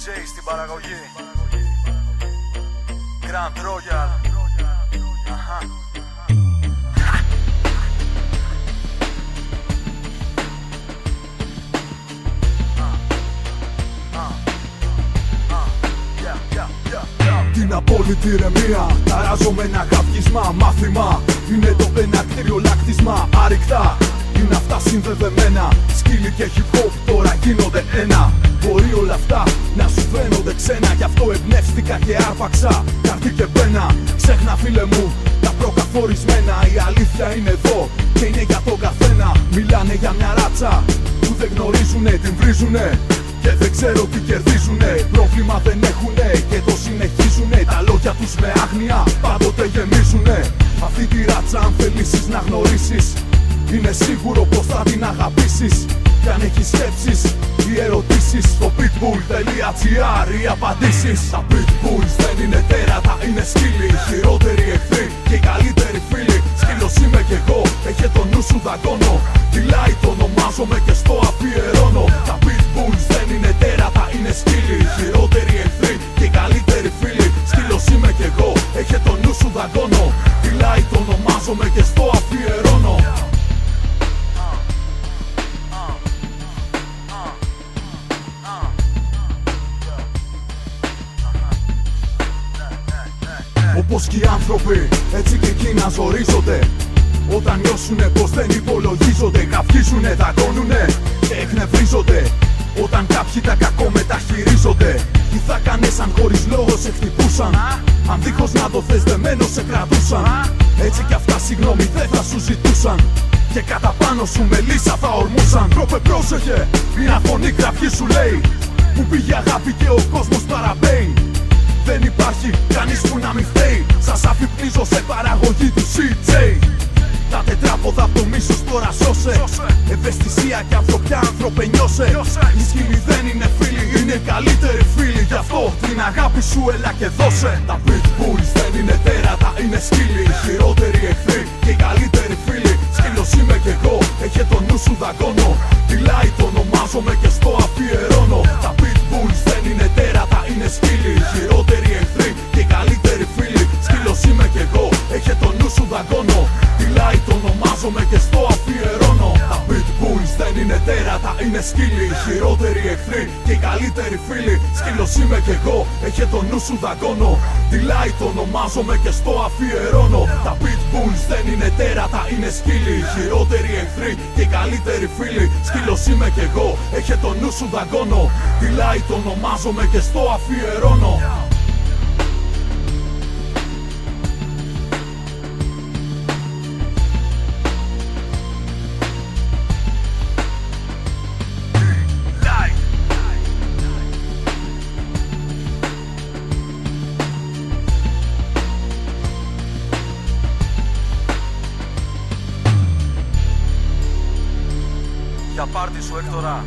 DJ στην παραγωγή Grand Royal. Αχα. Την απόλυτη ηρεμία ταράζω με ένα γαυγίσμα. Μάθημα είναι το εναρκτήριο λάκτισμα. Άρρηκτα είναι αυτά συνδεδεμένα. Σκύλι και hip hop τώρα γίνονται ένα. Μπορεί όλα αυτά να σου φαίνονται ξένα, γι' αυτό εμπνεύστηκα και άρπαξα καρτί και πένα. Ξέχνα φίλε μου τα προκαθορισμένα. Η αλήθεια είναι εδώ και είναι για τον καθένα. Μιλάνε για μια ράτσα που δεν γνωρίζουνε, την βρίζουνε και δεν ξέρω τι κερδίζουνε. Πρόβλημα δεν έχουνε και το συνεχίζουνε. Τα λόγια τους με άγνοια πάντοτε γεμίζουνε. Αυτή τη ράτσα αν θελήσεις να γνωρίσεις, είναι σίγουρο πως θα την αγαπήσεις. Κι αν έχεις σκέψεις ή ερωτήσεις, στο pitbull.gr οι απαντήσεις. Τα pitbulls δεν είναι τέρατα, είναι σκύλοι. Οι χειρότεροι εχθροί και οι καλύτεροι φίλοι. Σκύλος είμαι κι εγώ, έχε το νου σου δαγκώνω. Τιλάει το ονομάζομαι και στο αφιερώνω. Τα pitbulls δεν είναι τέρατα, είναι σκύλοι. Οι χειρότεροι εχθροί και οι καλύτεροι φίλοι. Σκύλος είμαι κι εγώ, έχε το νου σου δαγκώνω. Τιλάει το ονομάζομαι και στο αφιερώνω. Όπως και οι άνθρωποι, έτσι και εκείνοι να ζορίζονται. Όταν νιώσουνε πως δεν υπολογίζονται, γαυγίζουνε, δαγκώνουνε και εκνευρίζονται. Όταν κάποιοι τα κακό μεταχειρίζονται, τι θα κάνεις αν χωρίς λόγο σε χτυπούσαν? Αν δίχως να το θες δεμένο σε κρατούσαν. Έτσι κι αυτά συγγνώμη δεν θα σου ζητούσαν. Και κατά πάνω σου με λύσα θα ορμούσαν. Τρόπε πρόσεχε, μια φωνή κραυγή σου λέει. Που πήγε αγάπη και ο κόσμος παραπέει. Δεν υπάρχει κανείς που να μην φταίει. Σας αφυπνίζω σε παραγωγή του CJ. Τα τετράποδα από το μίσος τώρα σώσε. Ευαισθησία και ανθρωπιά άνθρωπε νιώσε. Οι σκύλοι δεν είναι φίλοι, είναι καλύτεροι φίλοι. Γι' αυτό την αγάπη σου έλα και δώσε. Τα pitbulls δεν είναι τέρατα, είναι σκύλοι. Οι χειρότεροι εχθροί και οι καλύτεροι φίλοι. Σκύλος είμαι κι εγώ, έχε το νου σου δαγκώνω. Τιλάει το ονομάζομαι και στο αφιερώνω. Τα pitbulls δεν είναι τέρατα, είναι σκύλοι. Οι χειρότεροι εχθροί και οι καλύτεροι φίλοι. Σκύλος είμαι κι εγώ, έχε το νου σου δαγκώνω. Τιλάει το ονομάζομαι και στο αφιερώνω. Τα pitbulls δεν είναι τέρατα, είναι σκύλοι. Οι χειρότεροι εχθροί και οι καλύτεροι φίλοι. Σκύλος είμαι κι εγώ, έχε το νου σου δαγκώνω. Τιλάει το ονομάζομαι και στο αφιερώνω. Τα pitbulls δεν είναι τέρατα, είναι σκύλοι. Οι χειρότεροι εχθροί και οι καλύτεροι φίλοι. Σκύλος είμαι κι εγώ, έχε το νου σου δαγκώνω. Τιλάει το ονομάζομαι και στο αφιερώνω. Για πάρτι σου Έκτορα.